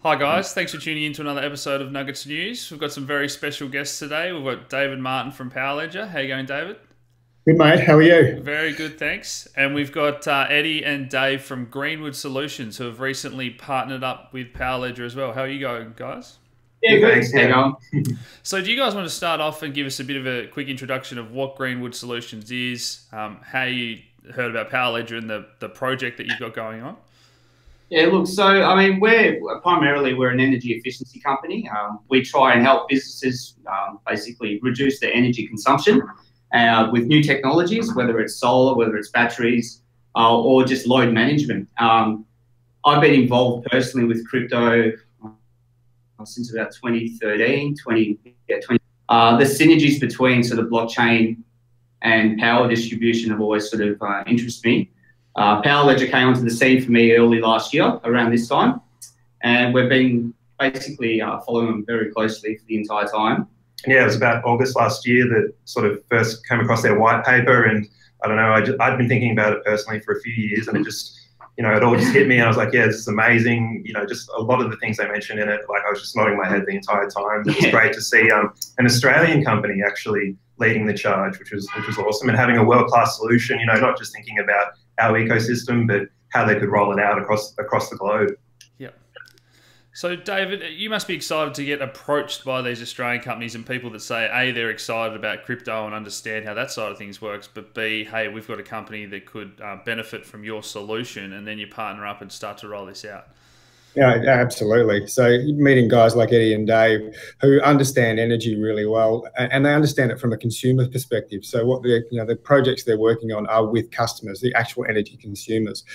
Hi guys, thanks for tuning in to another episode of Nuggets News. We've got some very special guests today. We've got David Martin from Power Ledger. How you going, David? Good mate, how are you? Very good, thanks. And we've got Eddie and Dave from Greenwood Solutions, who have recently partnered up with Power Ledger as well. How are you going, guys? Yeah, good. Thanks. How you Yeah. going? So, do you guys want to start off and give us a bit of a quick introduction of what Greenwood Solutions is, how you heard about Power Ledger and the project that you've got going on? Yeah, look, so I mean, we're an energy efficiency company. We try and help businesses basically reduce their energy consumption with new technologies, whether it's solar, whether it's batteries, or just load management. I've been involved personally with crypto since about 2013, 20, yeah, 20. The synergies between sort of blockchain and power distribution have always sort of interested me. Power Ledger came onto the scene for me early last year, around this time, and we've been basically following them very closely for the entire time. Yeah, it was about August last year that sort of first came across their white paper, and I don't know, I'd been thinking about it personally for a few years, and it just, it all just hit me, and I was like, yeah, this is amazing. Just a lot of the things they mentioned in it, like I was just nodding my head the entire time. It was great to see an Australian company actually leading the charge, which was awesome, and having a world-class solution. Not just thinking about our ecosystem, but how they could roll it out across the globe. Yeah. So, David, you must be excited to get approached by these Australian companies and people that say, A, they're excited about crypto and understand how that side of things works, but B, hey, we've got a company that could benefit from your solution, and then you partner up and start to roll this out. Yeah, absolutely. So meeting guys like Eddie and Dave who understand energy really well, and they understand it from a consumer perspective. So what the projects they're working on are with customers, the actual energy consumers,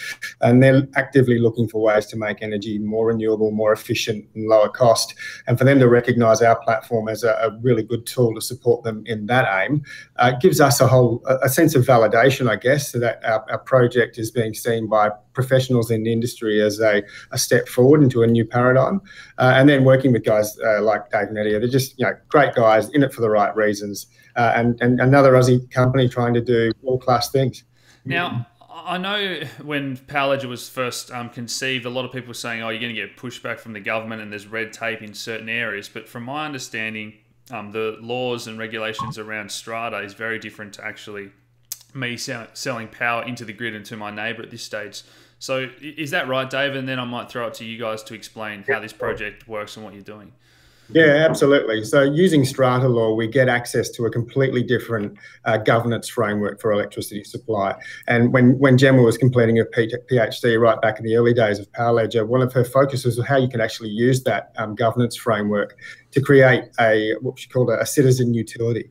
and they're actively looking for ways to make energy more renewable, more efficient, and lower cost. And for them to recognise our platform as a really good tool to support them in that aim gives us a sense of validation, I guess, so that our project is being seen by professionals in the industry as a step forward into a new paradigm. And then working with guys like Dave and Eddie, they're just great guys in it for the right reasons, and another Aussie company trying to do world-class things. Now, I know when Power Ledger was first conceived, a lot of people were saying, oh, you're going to get pushback from the government and there's red tape in certain areas. But from my understanding, the laws and regulations around strata is very different to actually me selling power into the grid and to my neighbour at this stage. So is that right, Dave? And then I might throw it to you guys to explain how this project works and what you're doing. Yeah, absolutely. So using strata law, we get access to a completely different governance framework for electricity supply. And when Gemma was completing her PhD right back in the early days of Power Ledger, one of her focuses was how you can actually use that governance framework to create what she called a citizen utility.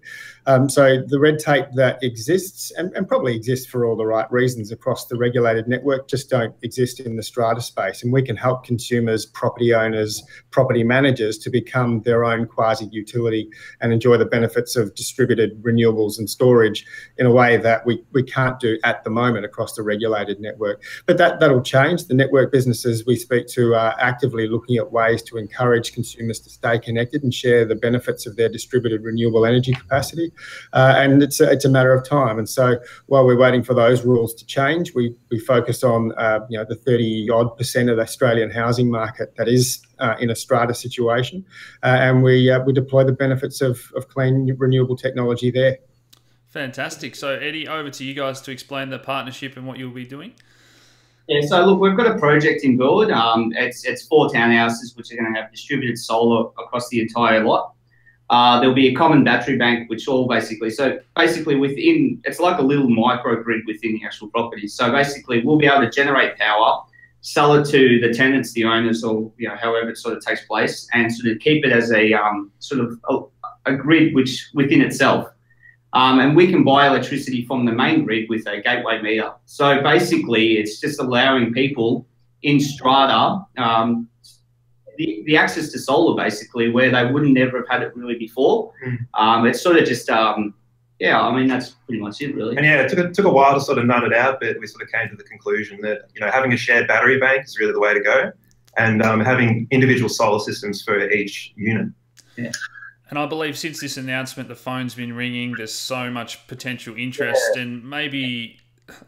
So the red tape that exists, and probably exists for all the right reasons across the regulated network, just don't exist in the strata space. And we can help consumers, property owners, property managers to become their own quasi-utility and enjoy the benefits of distributed renewables and storage in a way that we can't do at the moment across the regulated network. But that'll change. The network businesses we speak to are actively looking at ways to encourage consumers to stay connected and share the benefits of their distributed renewable energy capacity. And it's a matter of time. And so while we're waiting for those rules to change, we focus on the 30-odd% of the Australian housing market that is in a strata situation, and we deploy the benefits of clean renewable technology there. Fantastic. So Eddie, over to you guys to explain the partnership and what you'll be doing. Yeah, so look, we've got a project in build. It's 4 townhouses which are going to have distributed solar across the entire lot. There'll be a common battery bank, which basically within, it's like a little microgrid within the actual property. So basically we'll be able to generate power, sell it to the tenants, the owners, or however it sort of takes place, and sort of keep it as a grid which within itself. And we can buy electricity from the main grid with a gateway meter. So basically it's just allowing people in strata the access to solar, basically, where they wouldn't never have had it really before. It's sort of just, yeah, I mean, that's pretty much it, really. And yeah, it took a while to sort of nut it out, but we sort of came to the conclusion that, having a shared battery bank is really the way to go, and having individual solar systems for each unit. Yeah. And I believe since this announcement, the phone's been ringing. There's so much potential interest, and maybe,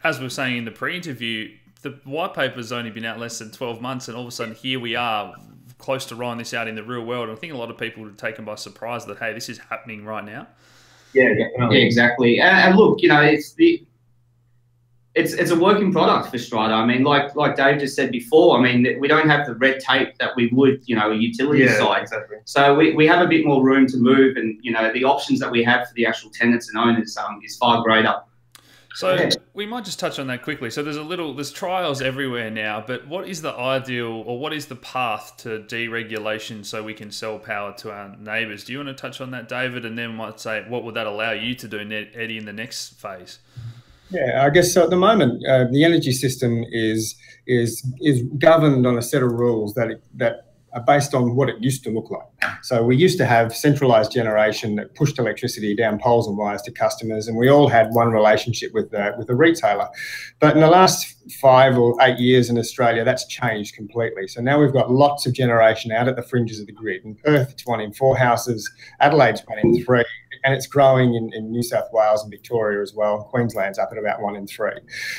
as we were saying in the pre-interview, the white paper's only been out less than 12 months, and all of a sudden here we are close to rolling this out in the real world. And I think a lot of people were taken by surprise that, hey, this is happening right now. Yeah, definitely. Yeah, exactly. And look, it's a working product for Strata. I mean, like Dave just said before, I mean, we don't have the red tape that we would, a utility site. Exactly. So we have a bit more room to move, and, the options that we have for the actual tenants and owners is far greater. So we might just touch on that quickly. So there's trials everywhere now, but what is the ideal, or what is the path to deregulation so we can sell power to our neighbours? Do you want to touch on that, David? And then might say, what would that allow you to do, Eddie, in the next phase? Yeah, I guess so. At the moment, the energy system is governed on a set of rules that are based on what it used to look like. So we used to have centralised generation that pushed electricity down poles and wires to customers, and we all had one relationship with a retailer. But in the last 5 or 8 years in Australia, that's changed completely. So now we've got lots of generation out at the fringes of the grid. In Perth, it's 1 in 4 houses. Adelaide's 1 in 3. And it's growing in New South Wales and Victoria as well. Queensland's up at about 1 in 3.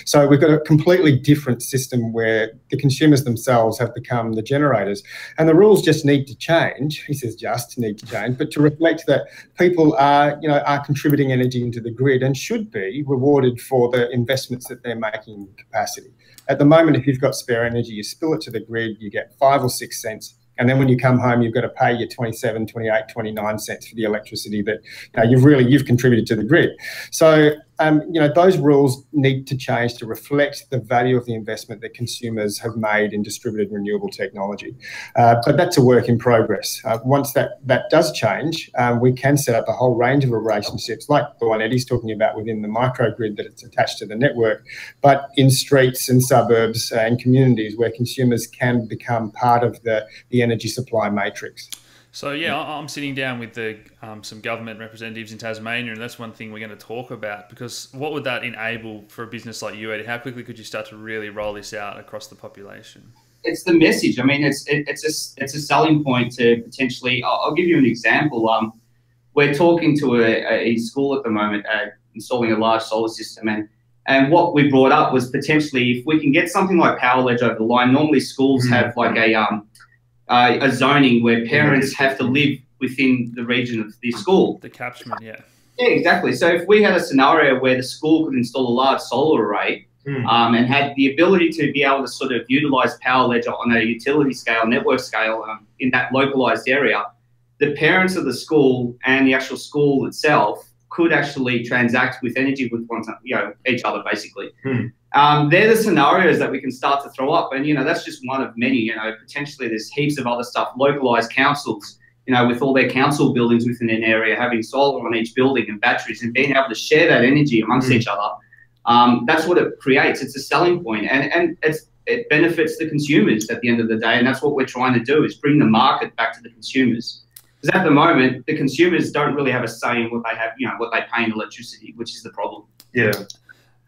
So we've got a completely different system where the consumers themselves have become the generators. And the rules just need to change. He says just need to change, but to reflect that people are contributing energy into the grid and should be rewarded for the investments that they're making in capacity. At the moment, if you've got spare energy, you spill it to the grid, you get 5 or 6 cents. And then when you come home, you've got to pay your 27, 28, 29 cents for the electricity that you've contributed to the grid. So, those rules need to change to reflect the value of the investment that consumers have made in distributed renewable technology. But that's a work in progress. Once that does change, we can set up a whole range of relationships like the one Eddie's talking about within the microgrid that it's attached to the network, but in streets and suburbs and communities where consumers can become part of the energy supply matrix. So I'm sitting down with some government representatives in Tasmania, and that's one thing we're going to talk about, because what would that enable for a business like you, Eddie? How quickly could you start to really roll this out across the population? It's the message. I mean, it's a selling point to potentially. I'll give you an example. We're talking to a school at the moment, installing a large solar system, and what we brought up was potentially if we can get something like PowerLedge over the line. Normally, schools have like a zoning where parents have to live within the region of the school. The catchment, yeah. Yeah, exactly. So if we had a scenario where the school could install a large solar array and had the ability to be able to sort of utilise PowerLedge on a utility scale, network scale in that localised area, the parents of the school and the actual school itself could actually transact with energy with each other, basically. They're the scenarios that we can start to throw up, and that's just one of many. Potentially there's heaps of other stuff. Localized councils, with all their council buildings within an area, having solar on each building and batteries, and being able to share that energy amongst each other. That's what it creates. It's a selling point, and it benefits the consumers at the end of the day, and that's what we're trying to do, is bring the market back to the consumers. Because at the moment, the consumers don't really have a say in what they have, what they pay in electricity, which is the problem. Yeah.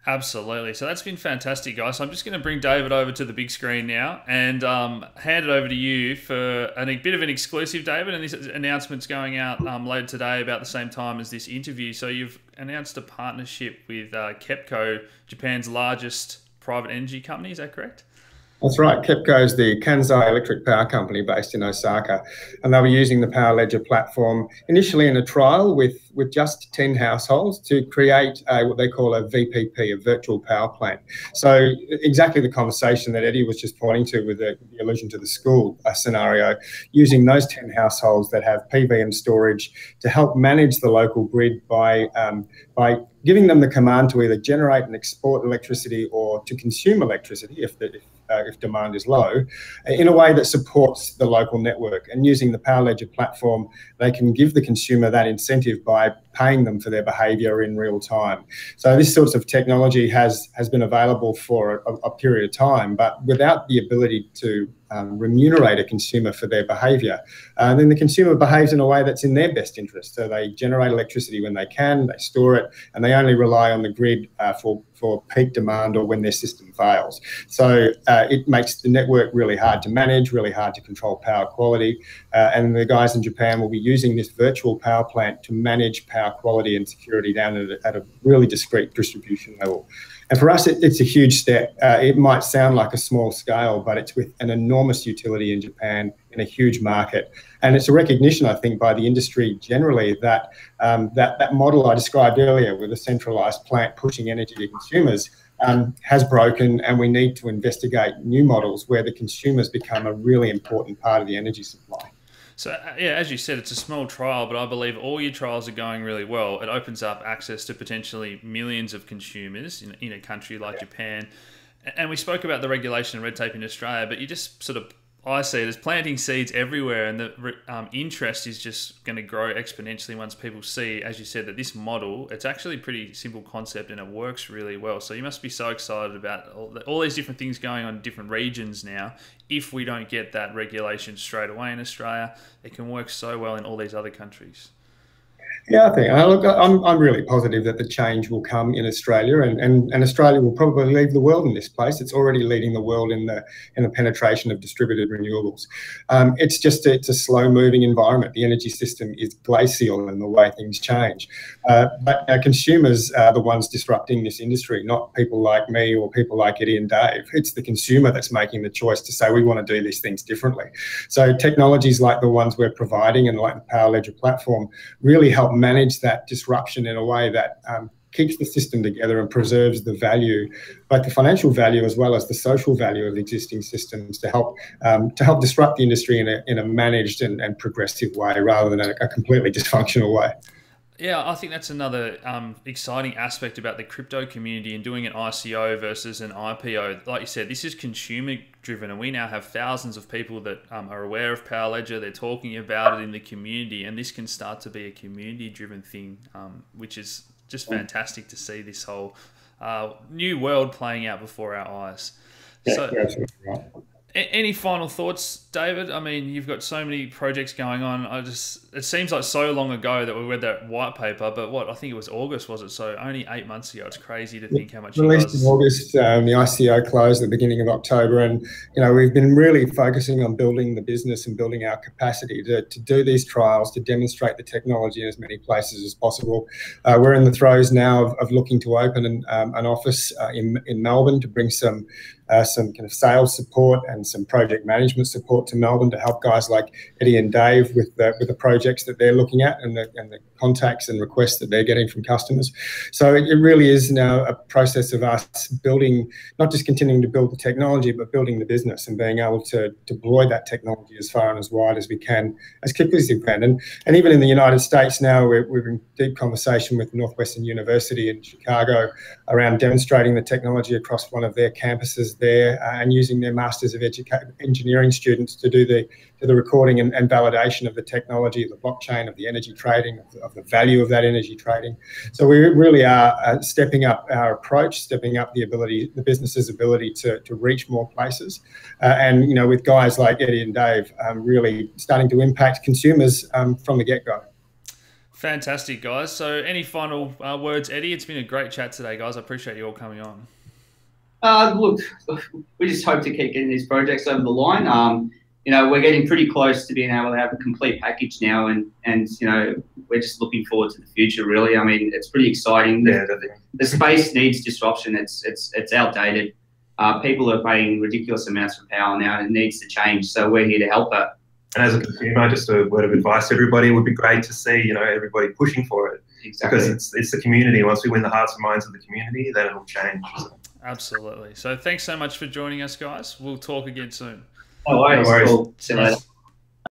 Absolutely. So that's been fantastic, guys. So I'm just going to bring David over to the big screen now and hand it over to you for a bit of an exclusive, David. And this announcement's going out later today about the same time as this interview. So you've announced a partnership with KEPCO, Japan's largest private energy company. Is that correct? That's right. KEPCO is the Kansai Electric Power Company based in Osaka, and they were using the PowerLedger platform initially in a trial with just 10 households to create what they call a VPP, a virtual power plant. So exactly the conversation that Eddie was just pointing to with the allusion to the school scenario, using those 10 households that have PV and storage to help manage the local grid by giving them the command to either generate and export electricity or to consume electricity if demand is low, in a way that supports the local network. And using the PowerLedger platform, they can give the consumer that incentive by paying them for their behaviour in real time. So this sort of technology has been available for a period of time, but without the ability to remunerate a consumer for their behaviour, then the consumer behaves in a way that's in their best interest. So they generate electricity when they can, they store it, and they only rely on the grid for peak demand or when their system fails. So it makes the network really hard to manage, really hard to control power quality, and the guys in Japan will be using this virtual power plant to manage power quality and security down at a really discrete distribution level. And for us, it's a huge step. It might sound like a small scale, but it's with an enormous utility in Japan in a huge market. And it's a recognition, I think, by the industry generally that that model I described earlier with a centralised plant pushing energy to consumers has broken, and we need to investigate new models where the consumers become a really important part of the energy supply. So, yeah, as you said, it's a small trial, but I believe all your trials are going really well. It opens up access to potentially millions of consumers in a country like Japan. And we spoke about the regulation and red tape in Australia, but you just sort of, I see it as planting seeds everywhere, and the interest is just going to grow exponentially once people see, as you said, that this model, it's actually a pretty simple concept and it works really well. So you must be so excited about all these different things going on in different regions now. If we don't get that regulation straight away in Australia, it can work so well in all these other countries. Yeah, I think I'm really positive that the change will come in Australia, and Australia will probably lead the world in this place. It's already leading the world in the penetration of distributed renewables. It's a slow moving environment. The energy system is glacial in the way things change. But our consumers are the ones disrupting this industry, not people like me or people like Eddie and Dave. It's the consumer that's making the choice to say we want to do these things differently. So technologies like the ones we're providing and like the Power Ledger platform really help manage that disruption in a way that keeps the system together and preserves the value, both the financial value as well as the social value of existing systems, to help disrupt the industry in a managed and progressive way rather than a completely dysfunctional way. Yeah, I think that's another exciting aspect about the crypto community and doing an ICO versus an IPO. Like you said, this is consumer driven, and we now have thousands of people that are aware of Power Ledger. They're talking about it in the community, and this can start to be a community driven thing, which is just fantastic to see this whole new world playing out before our eyes. Yeah, so, you're absolutely right. Any final thoughts, David? I mean, you've got so many projects going on. It seems like so long ago that we read that white paper, but I think it was August, was it? So only 8 months ago. It's crazy to think how much you released guys... in August. The ICO closed at the beginning of October, and we've been really focusing on building the business and building our capacity to do these trials, to demonstrate the technology in as many places as possible. We're in the throes now of looking to open an office in Melbourne to bring some kind of sales support and some project management support to Melbourne to help guys like Eddie and Dave with the projects that they're looking at and the contacts and requests that they're getting from customers. So it really is now a process of us building, not just continuing to build the technology, but building the business and being able to deploy that technology as far and as wide as we can, as quickly as we can. And even in the United States now, we're in deep conversation with Northwestern University in Chicago around demonstrating the technology across one of their campuses there and using their Masters of Engineering students to do the recording and validation of the technology, the blockchain, of the energy trading, of the value of that energy trading. So we really are stepping up our approach, stepping up the business's ability to reach more places. And, with guys like Eddie and Dave really starting to impact consumers from the get-go. Fantastic, guys. So any final words, Eddie? It's been a great chat today, guys. I appreciate you all coming on. Look, we just hope to keep getting these projects over the line. We're getting pretty close to being able to have a complete package now, and we're just looking forward to the future. Really, I mean, it's pretty exciting. Yeah, the space needs disruption. It's outdated. People are paying ridiculous amounts for power now, and it needs to change. So we're here to help that. And as a consumer, just a word of advice to everybody, it would be great to see everybody pushing for it. Exactly. Because it's the community. Once we win the hearts and minds of the community, then it'll change. Absolutely. So thanks so much for joining us, guys. We'll talk again soon. No worries. No worries. Cool. See you later.